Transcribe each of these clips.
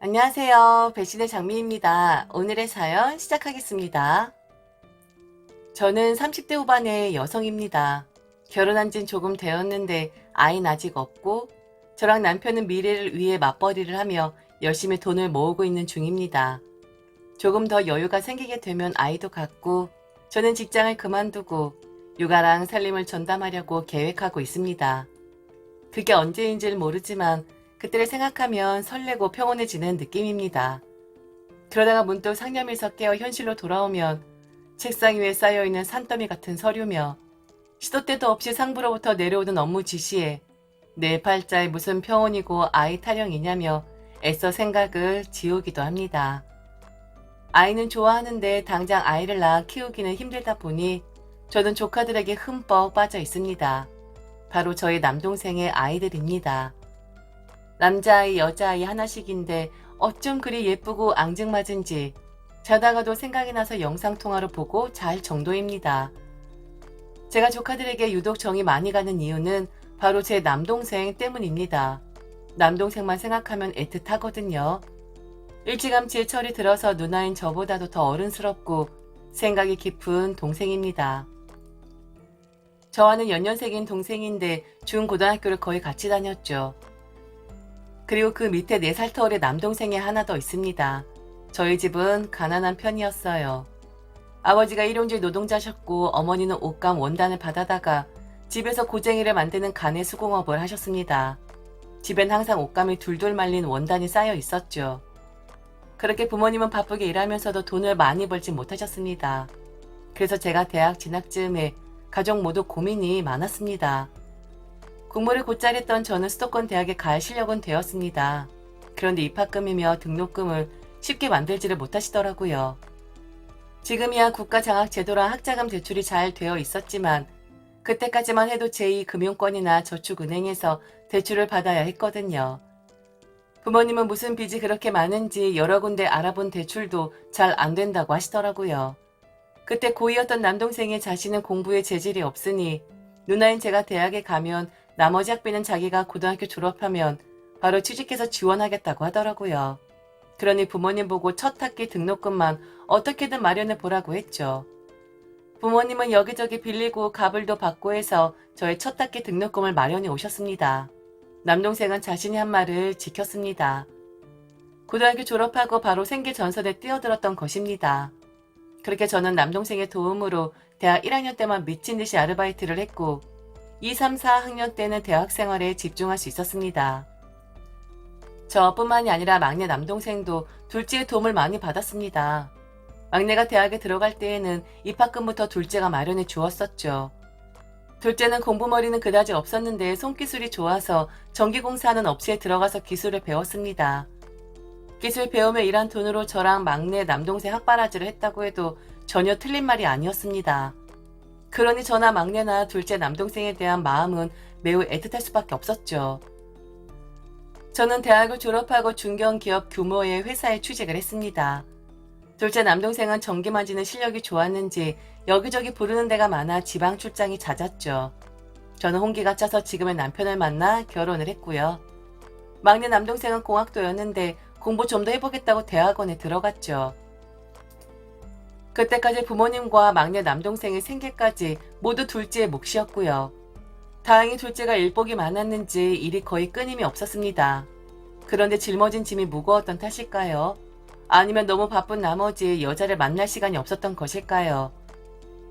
안녕하세요. 배신의 장미입니다. 오늘의 사연 시작하겠습니다. 저는 30대 후반의 여성입니다. 결혼한 진 조금 되었는데 아이는 아직 없고 저랑 남편은 미래를 위해 맞벌이를 하며 열심히 돈을 모으고 있는 중입니다. 조금 더 여유가 생기게 되면 아이도 갖고 저는 직장을 그만두고 육아랑 살림을 전담하려고 계획하고 있습니다. 그게 언제인지를 모르지만 그때를 생각하면 설레고 평온해지는 느낌입니다. 그러다가 문득 상념에서 깨어 현실로 돌아오면 책상 위에 쌓여있는 산더미 같은 서류며 시도 때도 없이 상부로부터 내려오는 업무 지시에 내 팔자에 무슨 평온이고 아이 타령이냐며 애써 생각을 지우기도 합니다. 아이는 좋아하는데 당장 아이를 낳아 키우기는 힘들다 보니 저는 조카들에게 흠뻑 빠져 있습니다. 바로 저희 남동생의 아이들입니다. 남자아이, 여자아이 하나씩인데 어쩜 그리 예쁘고 앙증맞은지 자다가도 생각이 나서 영상통화로 보고 잘 정도입니다. 제가 조카들에게 유독 정이 많이 가는 이유는 바로 제 남동생 때문입니다. 남동생만 생각하면 애틋하거든요. 일찌감치 철이 들어서 누나인 저보다도 더 어른스럽고 생각이 깊은 동생입니다. 저와는 연년생인 동생인데 중고등학교를 거의 같이 다녔죠. 그리고 그 밑에 4살 터울의 남동생이 하나 더 있습니다. 저희 집은 가난한 편이었어요. 아버지가 일용직 노동자셨고 어머니는 옷감 원단을 받아다가 집에서 고쟁이를 만드는 가내 수공업을 하셨습니다. 집엔 항상 옷감이 둘둘 말린 원단이 쌓여 있었죠. 그렇게 부모님은 바쁘게 일하면서도 돈을 많이 벌지 못하셨습니다. 그래서 제가 대학 진학 즈음에 가족 모두 고민이 많았습니다. 공부를 곧잘 했던 저는 수도권 대학에 갈 실력은 되었습니다. 그런데 입학금이며 등록금을 쉽게 만들지를 못하시더라고요. 지금이야 국가장학제도랑 학자금 대출이 잘 되어 있었지만 그때까지만 해도 제2금융권이나 저축은행에서 대출을 받아야 했거든요. 부모님은 무슨 빚이 그렇게 많은지 여러 군데 알아본 대출도 잘 안 된다고 하시더라고요. 그때 고2였던 남동생이 자신은 공부에 재질이 없으니 누나인 제가 대학에 가면 나머지 학비는 자기가 고등학교 졸업하면 바로 취직해서 지원하겠다고 하더라고요. 그러니 부모님 보고 첫 학기 등록금만 어떻게든 마련해 보라고 했죠. 부모님은 여기저기 빌리고 가불도 받고 해서 저의 첫 학기 등록금을 마련해 오셨습니다. 남동생은 자신이 한 말을 지켰습니다. 고등학교 졸업하고 바로 생계전선에 뛰어들었던 것입니다. 그렇게 저는 남동생의 도움으로 대학 1학년 때만 미친 듯이 아르바이트를 했고 2, 3, 4학년 때는 대학 생활에 집중할 수 있었습니다. 저뿐만이 아니라 막내 남동생도 둘째의 도움을 많이 받았습니다. 막내가 대학에 들어갈 때에는 입학금부터 둘째가 마련해 주었었죠. 둘째는 공부머리는 그다지 없었는데 손기술이 좋아서 전기공사하는 업체에 들어가서 기술을 배웠습니다. 기술 배우며 일한 돈으로 저랑 막내 남동생 학바라지를 했다고 해도 전혀 틀린 말이 아니었습니다. 그러니 저나 막내나 둘째 남동생에 대한 마음은 매우 애틋할 수밖에 없었죠. 저는 대학을 졸업하고 중견기업 규모의 회사에 취직을 했습니다. 둘째 남동생은 전기 만지는 실력이 좋았는지 여기저기 부르는 데가 많아 지방 출장이 잦았죠. 저는 홍기가 차서 지금의 남편을 만나 결혼을 했고요. 막내 남동생은 공학도였는데 공부 좀 더 해보겠다고 대학원에 들어갔죠. 그때까지 부모님과 막내 남동생의 생계까지 모두 둘째의 몫이었고요. 다행히 둘째가 일복이 많았는지 일이 거의 끊임이 없었습니다. 그런데 짊어진 짐이 무거웠던 탓일까요? 아니면 너무 바쁜 나머지 여자를 만날 시간이 없었던 것일까요?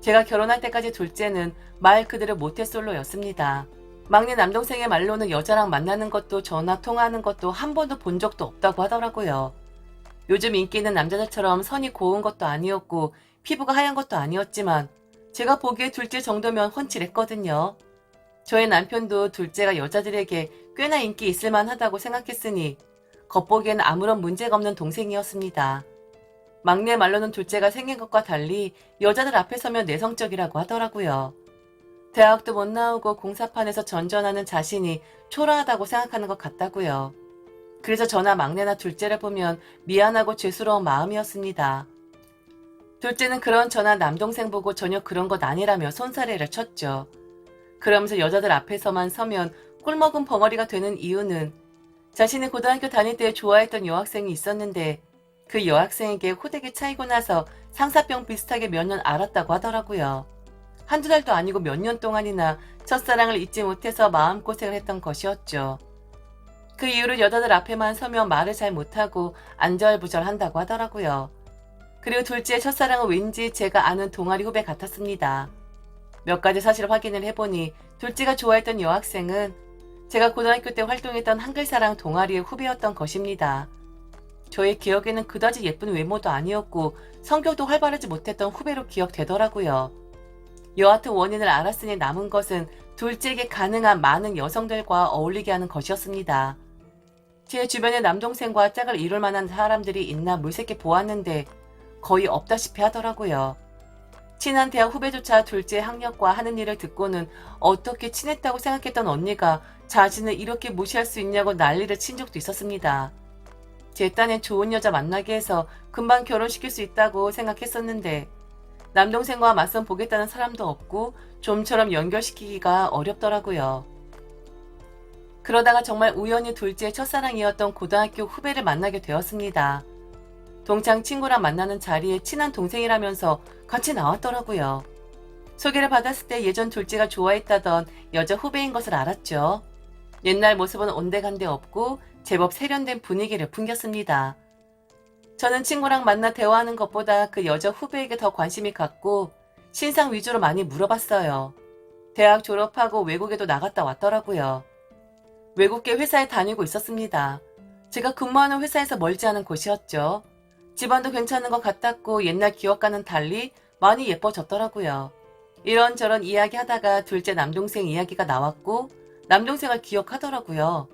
제가 결혼할 때까지 둘째는 말 그대로 모태솔로였습니다. 막내 남동생의 말로는 여자랑 만나는 것도 전화 통화하는 것도 한 번도 본 적도 없다고 하더라고요. 요즘 인기 있는 남자들처럼 선이 고운 것도 아니었고 피부가 하얀 것도 아니었지만 제가 보기에 둘째 정도면 훤칠했거든요. 저희 남편도 둘째가 여자들에게 꽤나 인기 있을 만하다고 생각했으니 겉보기에는 아무런 문제가 없는 동생이었습니다. 막내 말로는 둘째가 생긴 것과 달리 여자들 앞에 서면 내성적이라고 하더라고요. 대학도 못 나오고 공사판에서 전전하는 자신이 초라하다고 생각하는 것 같다고요. 그래서 저나 막내나 둘째를 보면 미안하고 죄스러운 마음이었습니다. 둘째는 그런 저나 남동생 보고 전혀 그런 것 아니라며 손사래를 쳤죠. 그러면서 여자들 앞에서만 서면 꿀먹은 벙어리가 되는 이유는 자신이 고등학교 다닐 때 좋아했던 여학생이 있었는데 그 여학생에게 호되게 차이고 나서 상사병 비슷하게 몇 년 알았다고 하더라고요. 한두 달도 아니고 몇 년 동안이나 첫사랑을 잊지 못해서 마음고생을 했던 것이었죠. 그 이후로 여자들 앞에만 서면 말을 잘 못하고 안절부절한다고 하더라고요. 그리고 둘째 첫사랑은 왠지 제가 아는 동아리 후배 같았습니다. 몇 가지 사실 확인을 해보니 둘째가 좋아했던 여학생은 제가 고등학교 때 활동했던 한글사랑 동아리의 후배였던 것입니다. 저의 기억에는 그다지 예쁜 외모도 아니었고 성격도 활발하지 못했던 후배로 기억되더라고요. 여하튼 원인을 알았으니 남은 것은 둘째에게 가능한 많은 여성들과 어울리게 하는 것이었습니다. 제 주변에 남동생과 짝을 이룰 만한 사람들이 있나 물색해 보았는데 거의 없다시피 하더라고요. 친한 대학 후배조차 둘째 학력과 하는 일을 듣고는 어떻게 친했다고 생각했던 언니가 자신을 이렇게 무시할 수 있냐고 난리를 친 적도 있었습니다. 제 딴엔 좋은 여자 만나게 해서 금방 결혼시킬 수 있다고 생각했었는데 남동생과 맞선 보겠다는 사람도 없고 좀처럼 연결시키기가 어렵더라고요. 그러다가 정말 우연히 둘째의 첫사랑이었던 고등학교 후배를 만나게 되었습니다. 동창 친구랑 만나는 자리에 친한 동생이라면서 같이 나왔더라고요. 소개를 받았을 때 예전 둘째가 좋아했다던 여자 후배인 것을 알았죠. 옛날 모습은 온데간데 없고 제법 세련된 분위기를 풍겼습니다. 저는 친구랑 만나 대화하는 것보다 그 여자 후배에게 더 관심이 갔고 신상 위주로 많이 물어봤어요. 대학 졸업하고 외국에도 나갔다 왔더라고요. 외국계 회사에 다니고 있었습니다. 제가 근무하는 회사에서 멀지 않은 곳이었죠. 집안도 괜찮은 것 같았고 옛날 기억과는 달리 많이 예뻐졌더라고요. 이런저런 이야기하다가 둘째 남동생 이야기가 나왔고 남동생을 기억하더라고요.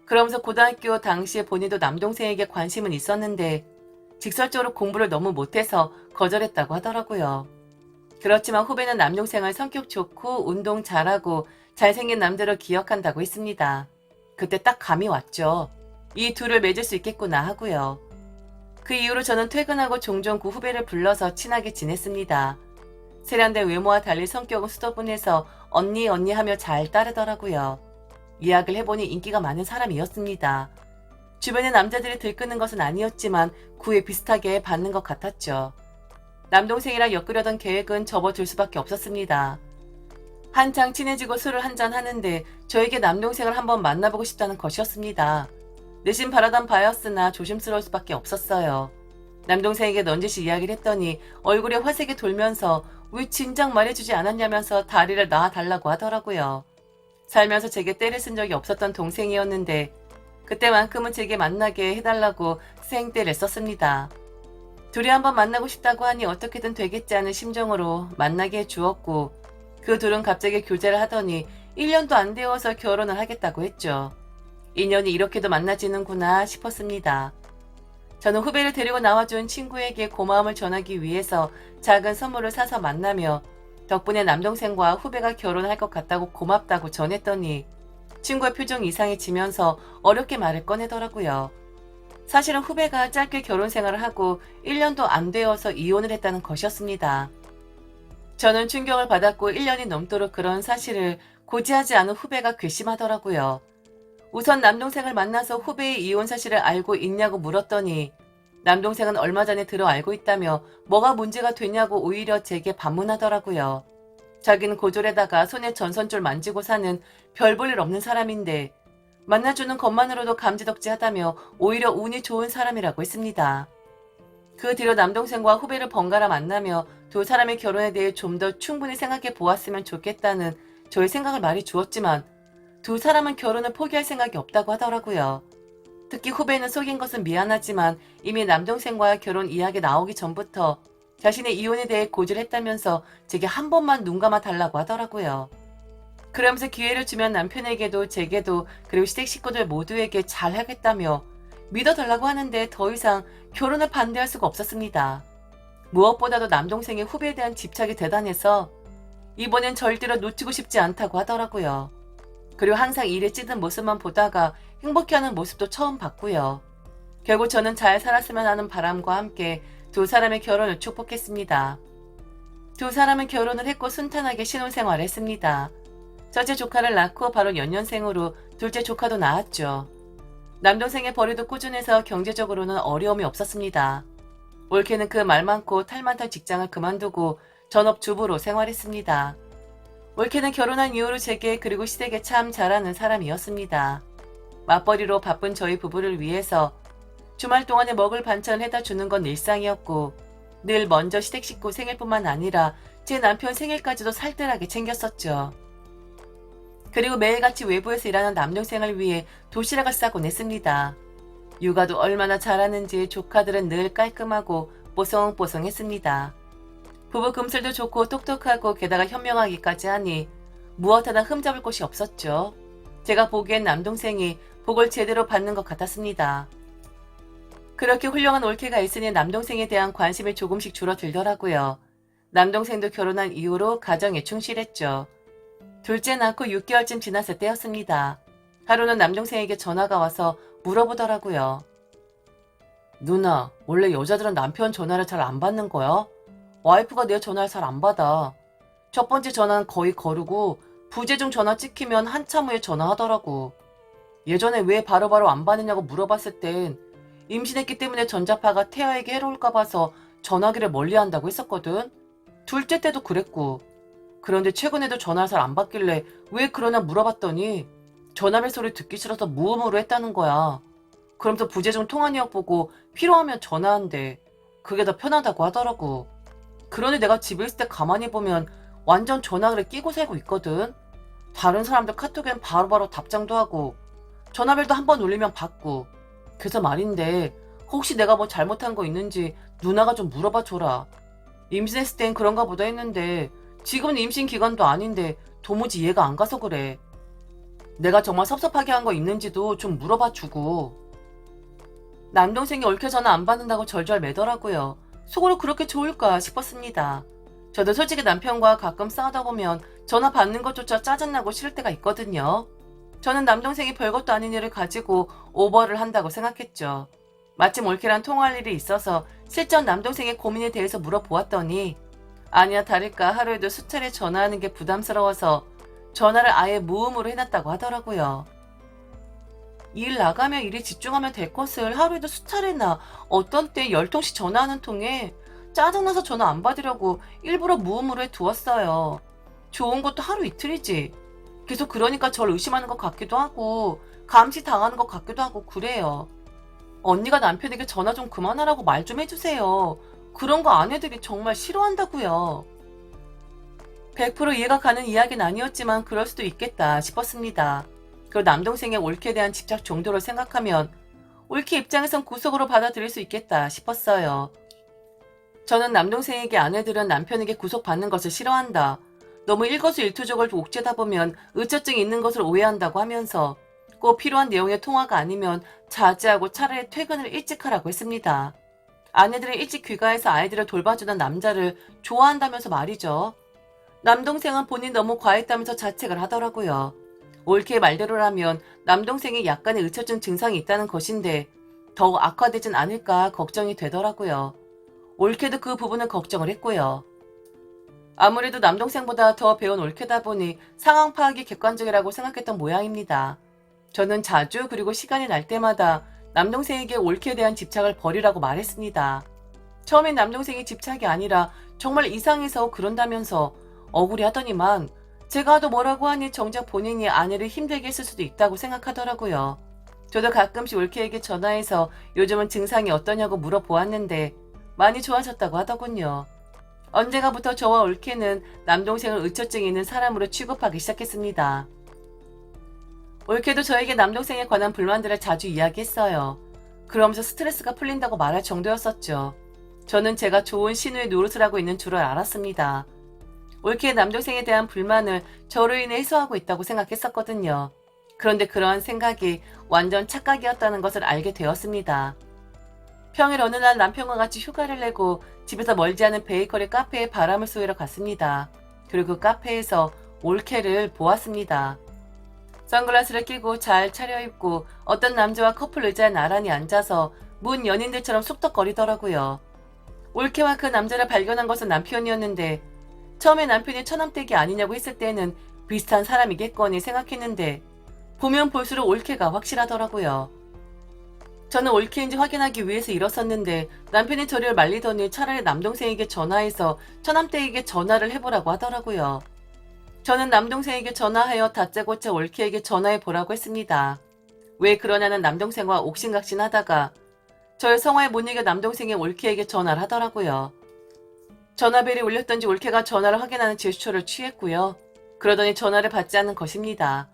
그러면서 고등학교 당시에 본인도 남동생에게 관심은 있었는데 직설적으로 공부를 너무 못해서 거절했다고 하더라고요. 그렇지만 후배는 남동생을 성격 좋고 운동 잘하고 잘생긴 남자로 기억한다고 했습니다. 그때 딱 감이 왔죠. 이 둘을 맺을 수 있겠구나 하고요. 그 이후로 저는 퇴근하고 종종 그 후배를 불러서 친하게 지냈습니다. 세련된 외모와 달리 성격은 수더분해서 언니 하며 잘 따르더라고요. 이야기를 해보니 인기가 많은 사람이었습니다. 주변의 남자들이 들끄는 것은 아니었지만 구애 비슷하게 받는 것 같았죠. 남동생이랑 엮으려던 계획은 접어둘 수밖에 없었습니다. 한창 친해지고 술을 한잔 하는데 저에게 남동생을 한번 만나보고 싶다는 것이었습니다. 내심 바라던 바였으나 조심스러울 수밖에 없었어요. 남동생에게 넌지시 이야기를 했더니 얼굴에 화색이 돌면서 왜 진작 말해주지 않았냐면서 다리를 놔달라고 하더라고요. 살면서 제게 때를 쓴 적이 없었던 동생이었는데 그때만큼은 제게 만나게 해달라고 생떼를 썼습니다. 둘이 한번 만나고 싶다고 하니 어떻게든 되겠지 하는 심정으로 만나게 해주었고 그 둘은 갑자기 교제를 하더니 1년도 안 되어서 결혼을 하겠다고 했죠. 인연이 이렇게도 만나지는구나 싶었습니다. 저는 후배를 데리고 나와준 친구에게 고마움을 전하기 위해서 작은 선물을 사서 만나며 덕분에 남동생과 후배가 결혼할 것 같다고 고맙다고 전했더니 친구의 표정이 이상해지면서 어렵게 말을 꺼내더라고요. 사실은 후배가 짧게 결혼 생활을 하고 1년도 안 되어서 이혼을 했다는 것이었습니다. 저는 충격을 받았고 1년이 넘도록 그런 사실을 고지하지 않은 후배가 괘씸하더라고요. 우선 남동생을 만나서 후배의 이혼 사실을 알고 있냐고 물었더니 남동생은 얼마 전에 들어 알고 있다며 뭐가 문제가 되냐고 오히려 제게 반문하더라고요. 자기는 고졸에다가 손에 전선줄 만지고 사는 별 볼 일 없는 사람인데 만나주는 것만으로도 감지덕지하다며 오히려 운이 좋은 사람이라고 했습니다. 그 뒤로 남동생과 후배를 번갈아 만나며 두 사람의 결혼에 대해 좀 더 충분히 생각해 보았으면 좋겠다는 저의 생각을 말해 주었지만 두 사람은 결혼을 포기할 생각이 없다고 하더라고요. 특히 후배는 속인 것은 미안하지만 이미 남동생과의 결혼 이야기 나오기 전부터 자신의 이혼에 대해 고지를 했다면서 제게 한 번만 눈 감아 달라고 하더라고요. 그러면서 기회를 주면 남편에게도 제게도 그리고 시댁 식구들 모두에게 잘하겠다며 믿어달라고 하는데 더 이상 결혼을 반대할 수가 없었습니다. 무엇보다도 남동생의 후배에 대한 집착이 대단해서 이번엔 절대로 놓치고 싶지 않다고 하더라고요. 그리고 항상 일에 찌든 모습만 보다가 행복해하는 모습도 처음 봤고요. 결국 저는 잘 살았으면 하는 바람과 함께 두 사람의 결혼을 축복했습니다. 두 사람은 결혼을 했고 순탄하게 신혼생활을 했습니다. 첫째 조카를 낳고 바로 연년생으로 둘째 조카도 낳았죠. 남동생의 벌이도 꾸준해서 경제적으로는 어려움이 없었습니다. 올케는 그 말 많고 탈 많던 직장을 그만두고 전업주부로 생활했습니다. 올케는 결혼한 이후로 제게 그리고 시댁에 참 잘하는 사람이었습니다. 맞벌이로 바쁜 저희 부부를 위해서 주말 동안에 먹을 반찬 해다 주는 건 일상이었고 늘 먼저 시댁 식구 생일뿐만 아니라 제 남편 생일까지도 살뜰하게 챙겼었죠. 그리고 매일같이 외부에서 일하는 남동생을 위해 도시락을 싸곤 했습니다. 육아도 얼마나 잘하는지 조카들은 늘 깔끔하고 뽀송뽀송했습니다. 부부 금슬도 좋고 똑똑하고 게다가 현명하기까지 하니 무엇 하나 흠잡을 곳이 없었죠. 제가 보기엔 남동생이 복을 제대로 받는 것 같았습니다. 그렇게 훌륭한 올케가 있으니 남동생에 대한 관심이 조금씩 줄어들더라고요. 남동생도 결혼한 이후로 가정에 충실했죠. 둘째 낳고 6개월쯤 지났을 때였습니다. 하루는 남동생에게 전화가 와서 물어보더라고요. 누나, 원래 여자들은 남편 전화를 잘 안 받는 거야? 와이프가 내 전화를 잘 안 받아. 첫 번째 전화는 거의 거르고 부재중 전화 찍히면 한참 후에 전화하더라고. 예전에 왜 바로바로 안 받느냐고 물어봤을 땐 임신했기 때문에 전자파가 태아에게 해로울까 봐서 전화기를 멀리한다고 했었거든. 둘째 때도 그랬고. 그런데 최근에도 전화를 잘 안 받길래 왜 그러냐 물어봤더니 전화벨 소리 듣기 싫어서 무음으로 했다는 거야. 그러면서 부재중 통화 내역 보고 필요하면 전화한대. 그게 더 편하다고 하더라고. 그러니 내가 집에 있을 때 가만히 보면 완전 전화기를 끼고 살고 있거든. 다른 사람들 카톡엔 바로바로 답장도 하고 전화벨도 한번 울리면 받고. 그래서 말인데 혹시 내가 뭐 잘못한 거 있는지 누나가 좀 물어봐 줘라. 임신했을 땐 그런가 보다 했는데 지금은 임신 기간도 아닌데 도무지 이해가 안 가서 그래. 내가 정말 섭섭하게 한 거 있는지도 좀 물어봐 주고. 남동생이 올케 전화 안 받는다고 절절 매더라고요. 속으로 그렇게 좋을까 싶었습니다. 저도 솔직히 남편과 가끔 싸우다 보면 전화 받는 것조차 짜증나고 싫을 때가 있거든요. 저는 남동생이 별것도 아닌 일을 가지고 오버를 한다고 생각했죠. 마침 올케랑 통화할 일이 있어서 실전 남동생의 고민에 대해서 물어보았더니 아니야 다를까 하루에도 수차례 전화하는 게 부담스러워서 전화를 아예 무음으로 해놨다고 하더라고요. 일 나가면 일에 집중하면 될 것을 하루에도 수차례나 어떤 때 10통씩 전화하는 통에 짜증나서 전화 안 받으려고 일부러 무음으로 해두었어요. 좋은 것도 하루 이틀이지. 계속 그러니까 절 의심하는 것 같기도 하고 감시당하는 것 같기도 하고 그래요. 언니가 남편에게 전화 좀 그만하라고 말 좀 해주세요. 그런 거 아내들이 정말 싫어한다고요. 100% 이해가 가는 이야기는 아니었지만 그럴 수도 있겠다 싶었습니다. 그리고 남동생의 올케에 대한 집착 정도를 생각하면 올케 입장에선 구속으로 받아들일 수 있겠다 싶었어요. 저는 남동생에게 아내들은 남편에게 구속받는 것을 싫어한다. 너무 일거수일투족을 옥죄다 보면 의처증이 있는 것을 오해한다고 하면서 꼭 필요한 내용의 통화가 아니면 자제하고 차라리 퇴근을 일찍 하라고 했습니다. 아내들은 일찍 귀가해서 아이들을 돌봐주는 남자를 좋아한다면서 말이죠. 남동생은 본인 너무 과했다면서 자책을 하더라고요. 올케의 말대로라면 남동생이 약간의 의처증 증상이 있다는 것인데 더욱 악화되진 않을까 걱정이 되더라고요. 올케도 그 부분을 걱정을 했고요. 아무래도 남동생보다 더 배운 올케다 보니 상황 파악이 객관적이라고 생각했던 모양입니다. 저는 자주 그리고 시간이 날 때마다 남동생에게 올케에 대한 집착을 버리라고 말했습니다. 처음엔 남동생이 집착이 아니라 정말 이상해서 그런다면서 억울해하더니만 제가 하도 뭐라고 하니 정작 본인이 아내를 힘들게 했을 수도 있다고 생각하더라고요. 저도 가끔씩 올케에게 전화해서 요즘은 증상이 어떠냐고 물어보았는데 많이 좋아졌다고 하더군요. 언젠가부터 저와 올케는 남동생을 의처증이 있는 사람으로 취급하기 시작했습니다. 올케도 저에게 남동생에 관한 불만들을 자주 이야기했어요. 그러면서 스트레스가 풀린다고 말할 정도였었죠. 저는 제가 좋은 신우의 노릇을 하고 있는 줄을 알았습니다. 올케의 남동생에 대한 불만을 저로 인해 해소하고 있다고 생각했었거든요. 그런데 그러한 생각이 완전 착각이었다는 것을 알게 되었습니다. 평일 어느 날 남편과 같이 휴가를 내고 집에서 멀지 않은 베이커리 카페에 바람을 쏘이러 갔습니다. 그리고 그 카페에서 올케를 보았습니다. 선글라스를 끼고 잘 차려입고 어떤 남자와 커플 의자에 나란히 앉아서 문 연인들처럼 쑥덕거리더라고요. 올케와 그 남자를 발견한 것은 남편이었는데 처음에 남편이 처남댁이 아니냐고 했을 때는 비슷한 사람이겠거니 생각했는데 보면 볼수록 올케가 확실하더라고요. 저는 올케인지 확인하기 위해서 일어섰는데 남편이 저를 말리더니 차라리 남동생에게 전화해서 처남댁에게 전화를 해보라고 하더라고요. 저는 남동생에게 전화하여 다짜고짜 올케에게 전화해보라고 했습니다. 왜 그러냐는 남동생과 옥신각신하다가 저의 성화에 못 이겨 남동생이 올케에게 전화를 하더라고요. 전화벨이 울렸던지 올케가 전화를 확인하는 제스처를 취했고요. 그러더니 전화를 받지 않는 것입니다.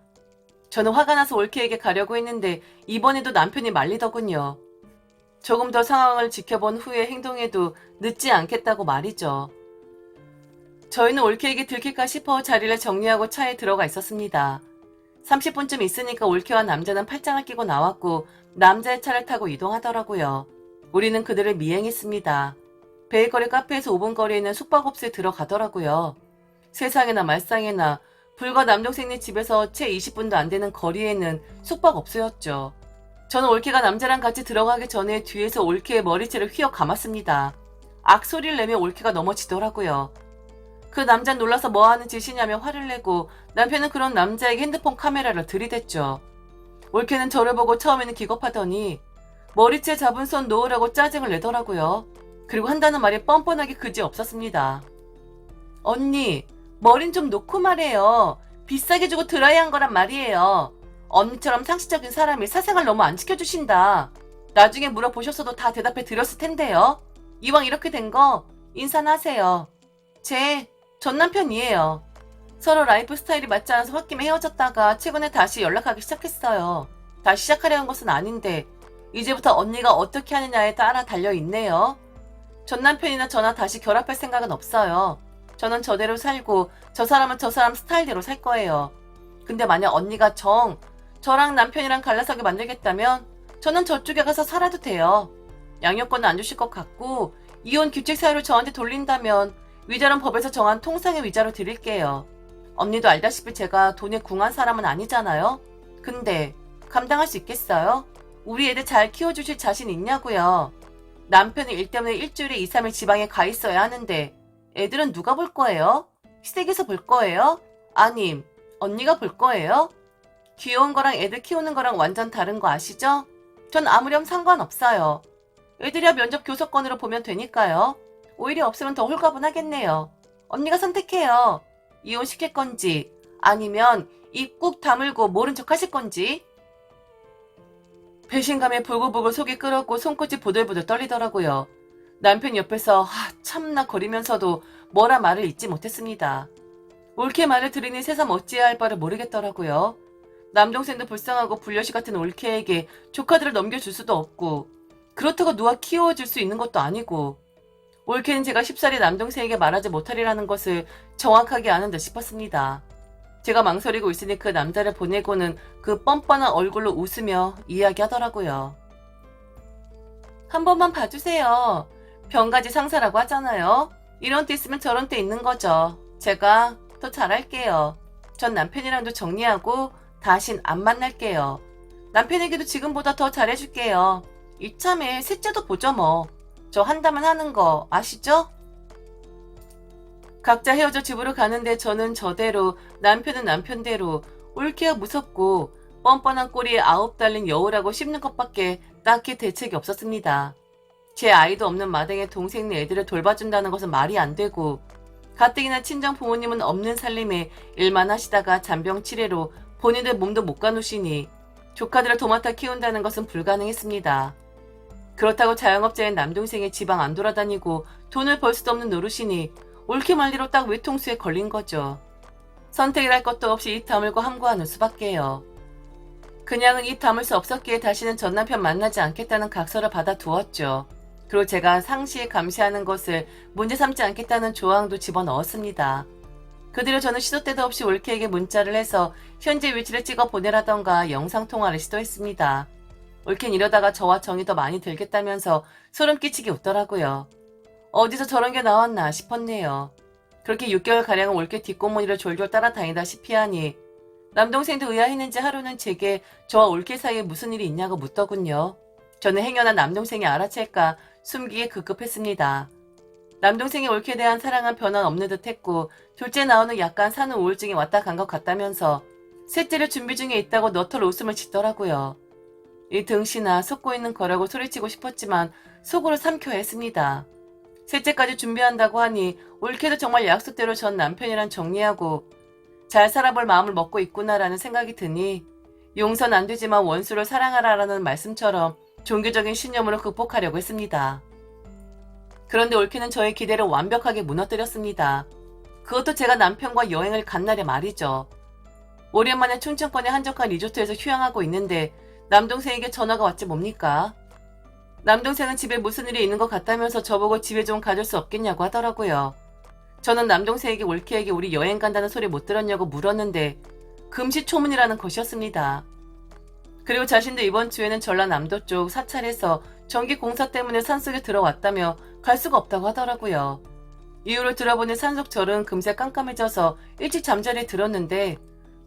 저는 화가 나서 올케에게 가려고 했는데 이번에도 남편이 말리더군요. 조금 더 상황을 지켜본 후에 행동해도 늦지 않겠다고 말이죠. 저희는 올케에게 들킬까 싶어 자리를 정리하고 차에 들어가 있었습니다. 30분쯤 있으니까 올케와 남자는 팔짱을 끼고 나왔고 남자의 차를 타고 이동하더라고요. 우리는 그들을 미행했습니다. 베이커리 카페에서 5분 거리에 있는 숙박업소에 들어가더라고요. 세상에나 말상에나 불과 남동생네 집에서 채 20분도 안 되는 거리에는 숙박업소였죠. 저는 올케가 남자랑 같이 들어가기 전에 뒤에서 올케의 머리채를 휘어 감았습니다. 악소리를 내며 올케가 넘어지더라고요. 그 남자는 놀라서 뭐하는 짓이냐며 화를 내고 남편은 그런 남자에게 핸드폰 카메라를 들이댔죠. 올케는 저를 보고 처음에는 기겁하더니 머리채 잡은 손 놓으라고 짜증을 내더라고요. 그리고 한다는 말이 뻔뻔하게 그지없었습니다. 언니, 머린 좀 놓고 말해요. 비싸게 주고 드라이한 거란 말이에요. 언니처럼 상식적인 사람이 사생활 너무 안 지켜주신다. 나중에 물어보셨어도 다 대답해 드렸을 텐데요. 이왕 이렇게 된 거 인사나 하세요. 제 전 남편이에요. 서로 라이프 스타일이 맞지 않아서 홧김에 헤어졌다가 최근에 다시 연락하기 시작했어요. 다시 시작하려는 것은 아닌데 이제부터 언니가 어떻게 하느냐에 따라 달려있네요. 전 남편이나 저나 다시 결합할 생각은 없어요. 저는 저대로 살고 저 사람은 저 사람 스타일대로 살 거예요. 근데 만약 언니가 저랑 남편이랑 갈라서게 만들겠다면 저는 저쪽에 가서 살아도 돼요. 양육권은 안 주실 것 같고 이혼 규칙 사유를 저한테 돌린다면 위자료는 법에서 정한 통상의 위자료 드릴게요. 언니도 알다시피 제가 돈에 궁한 사람은 아니잖아요. 근데 감당할 수 있겠어요? 우리 애들 잘 키워주실 자신 있냐고요. 남편이 일 때문에 일주일에 2, 3일 지방에 가 있어야 하는데 애들은 누가 볼 거예요? 시댁에서 볼 거예요? 아님 언니가 볼 거예요? 귀여운 거랑 애들 키우는 거랑 완전 다른 거 아시죠? 전 아무렴 상관없어요. 애들이야 면접 교섭권으로 보면 되니까요. 오히려 없으면 더 홀가분하겠네요. 언니가 선택해요. 이혼시킬 건지 아니면 입 꾹 다물고 모른 척 하실 건지. 배신감에 부글부글 속이 끓었고 손끝이 부들부들 떨리더라고요. 남편 옆에서 참나 거리면서도 뭐라 말을 잇지 못했습니다. 올케 말을 들으니 새삼 어찌해야 할 바를 모르겠더라고요. 남동생도 불쌍하고 불려시 같은 올케에게 조카들을 넘겨줄 수도 없고 그렇다고 누가 키워줄 수 있는 것도 아니고 올케는 제가 쉽사리 남동생에게 말하지 못하리라는 것을 정확하게 아는 듯 싶었습니다. 제가 망설이고 있으니 그 남자를 보내고는 그 뻔뻔한 얼굴로 웃으며 이야기하더라고요. 한 번만 봐주세요. 병가지 상사라고 하잖아요. 이런 때 있으면 저런 때 있는 거죠. 제가 더 잘할게요. 전 남편이랑도 정리하고 다신 안 만날게요. 남편에게도 지금보다 더 잘해줄게요. 이참에 셋째도 보죠 뭐. 저 한다면 하는 거 아시죠? 각자 헤어져 집으로 가는데 저는 저대로 남편은 남편대로 올케가 무섭고 뻔뻔한 꼬리에 9달린 여우라고 씹는 것밖에 딱히 대책이 없었습니다. 제 아이도 없는 마당에 동생네 애들을 돌봐준다는 것은 말이 안 되고 가뜩이나 친정 부모님은 없는 살림에 일만 하시다가 잔병 치레로 본인들 몸도 못 가누시니 조카들을 도맡아 키운다는 것은 불가능했습니다. 그렇다고 자영업자인 남동생의 지방 안 돌아다니고 돈을 벌 수도 없는 노릇이니 올케 말리로 딱 외통수에 걸린 거죠. 선택을 할 것도 없이 입 다물고 함구하는 수밖에요. 그냥은 입 다물 수 없었기에 다시는 전 남편 만나지 않겠다는 각서를 받아두었죠. 그리고 제가 상시에 감시하는 것을 문제 삼지 않겠다는 조항도 집어넣었습니다. 그 뒤로 저는 시도 때도 없이 올케에게 문자를 해서 현재 위치를 찍어 보내라던가 영상통화를 시도했습니다. 올케는 이러다가 저와 정이 더 많이 들겠다면서 소름 끼치게 웃더라고요. 어디서 저런 게 나왔나 싶었네요. 그렇게 6개월가량은 올케 뒷골무니를 졸졸 따라다니다시피 하니 남동생도 의아했는지 하루는 제게 저와 올케 사이에 무슨 일이 있냐고 묻더군요. 저는 행여나 남동생이 알아챌까 숨기게 급급했습니다. 남동생이 올케에 대한 사랑은 변함없는 듯 했고 둘째 나오는 약간 사는 우울증이 왔다 간 것 같다면서 셋째를 준비 중에 있다고 너털 웃음을 짓더라고요. 이 등신아 속고 있는 거라고 소리치고 싶었지만 속으로 삼켜야 했습니다. 셋째까지 준비한다고 하니 올케도 정말 약속대로 전 남편이랑 정리하고 잘 살아볼 마음을 먹고 있구나라는 생각이 드니 용서는 안 되지만 원수를 사랑하라라는 말씀처럼 종교적인 신념으로 극복하려고 했습니다. 그런데 올케는 저의 기대를 완벽하게 무너뜨렸습니다. 그것도 제가 남편과 여행을 간 날의 말이죠. 오랜만에 충청권의 한적한 리조트에서 휴양하고 있는데 남동생에게 전화가 왔지 뭡니까? 남동생은 집에 무슨 일이 있는 것 같다면서 저보고 집에 좀 가줄 수 없겠냐고 하더라고요. 저는 남동생에게 올케에게 우리 여행 간다는 소리 못 들었냐고 물었는데 금시초문이라는 것이었습니다. 그리고 자신도 이번 주에는 전라남도 쪽 사찰에서 전기 공사 때문에 산속에 들어왔다며 갈 수가 없다고 하더라고요. 이유를 들어보니 산속 절은 금세 깜깜해져서 일찍 잠자리에 들었는데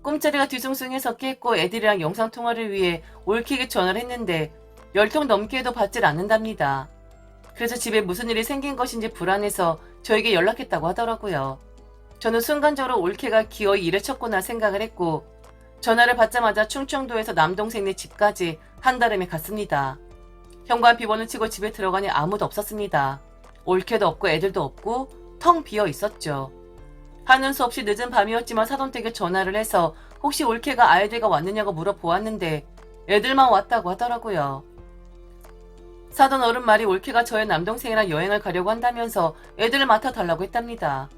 꿈자리가 뒤숭숭해서 깼고 애들이랑 영상통화를 위해 올케에게 전화를 했는데 10통 넘게 해도 받질 않는답니다. 그래서 집에 무슨 일이 생긴 것인지 불안해서 저에게 연락했다고 하더라고요. 저는 순간적으로 올케가 기어이 일을 쳤구나 생각을 했고 전화를 받자마자 충청도에서 남동생네 집까지 한달음에 갔습니다. 현관 비번을 치고 집에 들어가니 아무도 없었습니다. 올케도 없고 애들도 없고 텅 비어 있었죠. 하는 수 없이 늦은 밤이었지만 사돈댁에 전화를 해서 혹시 올케가 아이들과 왔느냐고 물어보았는데 애들만 왔다고 하더라고요. 사돈 어른 말이 올케가 저의 남동생이랑 여행을 가려고 한다면서 애들을 맡아달라고 했답니다.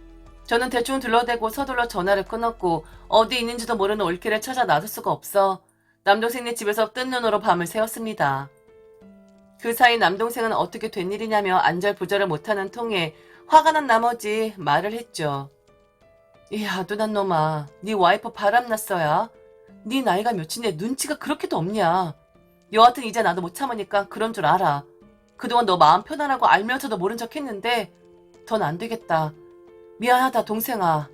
저는 대충 둘러대고 서둘러 전화를 끊었고 어디 있는지도 모르는 올케를 찾아 나설 수가 없어 남동생네 집에서 뜬 눈으로 밤을 새웠습니다. 그 사이 남동생은 어떻게 된 일이냐며 안절부절을 못하는 통에 화가 난 나머지 말을 했죠. 이 아둔한 놈아, 네 와이프 바람났어야. 네 나이가 몇인데 눈치가 그렇게도 없냐. 여하튼 이제 나도 못 참으니까 그런 줄 알아. 그동안 너 마음 편안하고 알면서도 모른 척 했는데 넌 안 되겠다. 미안하다 동생아.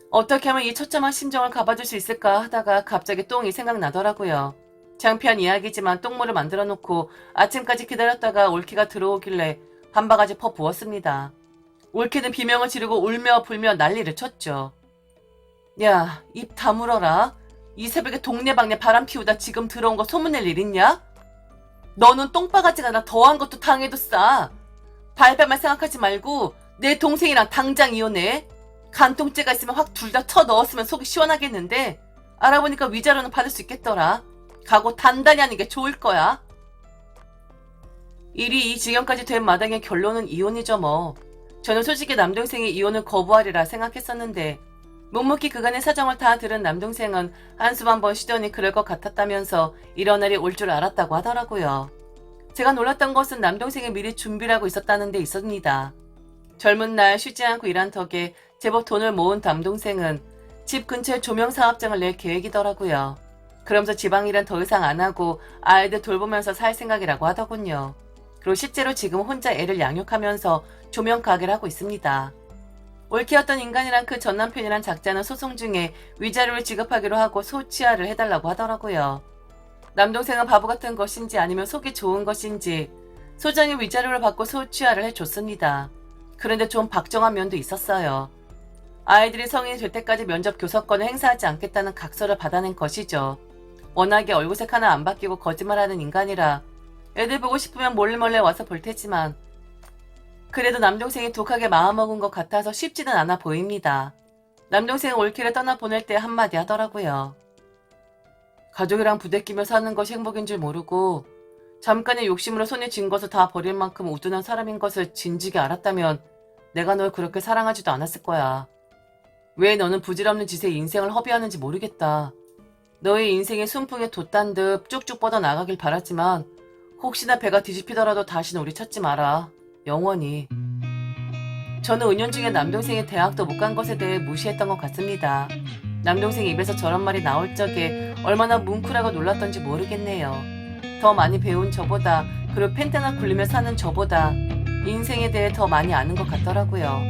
어떻게 하면 이 처참한 심정을 가봐줄 수 있을까 하다가 갑자기 똥이 생각나더라고요. 창피한 이야기지만 똥물을 만들어 놓고 아침까지 기다렸다가 올케가 들어오길래 한 바가지 퍼 부었습니다. 올케는 비명을 지르고 울며 불며 난리를 쳤죠. 야, 입 다물어라. 이 새벽에 동네방네 바람 피우다 지금 들어온 거 소문낼 일 있냐? 너는 똥바가지가 아니라 더한 것도 당해도 싸. 발뺌만 생각하지 말고 내 동생이랑 당장 이혼해. 간통죄가 있으면 확 둘 다 쳐 넣었으면 속이 시원하겠는데 알아보니까 위자료는 받을 수 있겠더라. 각오 단단히 하는 게 좋을 거야. 일이 이 지경까지 된 마당에 결론은 이혼이죠 뭐. 저는 솔직히 남동생이 이혼을 거부하리라 생각했었는데 묵묵히 그간의 사정을 다 들은 남동생은 한숨 한번 쉬더니 그럴 것 같았다면서 이런 날이 올 줄 알았다고 하더라고요. 제가 놀랐던 것은 남동생이 미리 준비를 하고 있었다는 데 있었습니다. 젊은 날 쉬지 않고 일한 덕에 제법 돈을 모은 남동생은 집 근처에 조명사업장을 낼 계획이더라고요. 그러면서 지방일은 더 이상 안 하고 아이들 돌보면서 살 생각이라고 하더군요. 그리고 실제로 지금 혼자 애를 양육하면서 조명 가게를 하고 있습니다. 올케였던 인간이랑 그 전 남편이란 작자는 소송 중에 위자료를 지급하기로 하고 소치하를 해달라고 하더라고요. 남동생은 바보 같은 것인지 아니면 속이 좋은 것인지 소장이 위자료를 받고 소치하를 해줬습니다. 그런데 좀 박정한 면도 있었어요. 아이들이 성인이 될 때까지 면접 교섭권을 행사하지 않겠다는 각서를 받아낸 것이죠. 워낙에 얼굴색 하나 안 바뀌고 거짓말하는 인간이라 애들 보고 싶으면 몰래 와서 볼 테지만 그래도 남동생이 독하게 마음먹은 것 같아서 쉽지는 않아 보입니다. 남동생은 올케를 떠나보낼 때 한마디 하더라고요. 가족이랑 부대끼며 사는 것이 행복인 줄 모르고 잠깐의 욕심으로 손에 쥔 것을 다 버릴 만큼 우둔한 사람인 것을 진즉에 알았다면 내가 널 그렇게 사랑하지도 않았을 거야. 왜 너는 부질없는 짓에 인생을 허비하는지 모르겠다. 너의 인생이 순풍에 돛단 듯 쭉쭉 뻗어나가길 바랐지만 혹시나 배가 뒤집히더라도 다시는 우리 찾지 마라. 영원히. 저는 은연중에 남동생이 대학도 못 간 것에 대해 무시했던 것 같습니다. 남동생 입에서 저런 말이 나올 적에 얼마나 뭉클하고 놀랐던지 모르겠네요. 더 많이 배운 저보다 그리고 펜타나 굴리며 사는 저보다 인생에 대해 더 많이 아는 것 같더라고요.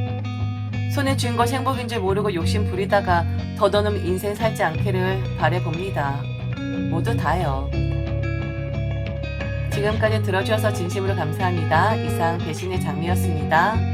손에 쥔 것이 행복인 줄 모르고 욕심 부리다가 더더는 인생 살지 않기를 바라봅니다. 모두 다요. 지금까지 들어주셔서 진심으로 감사합니다. 이상 배신의 장미였습니다.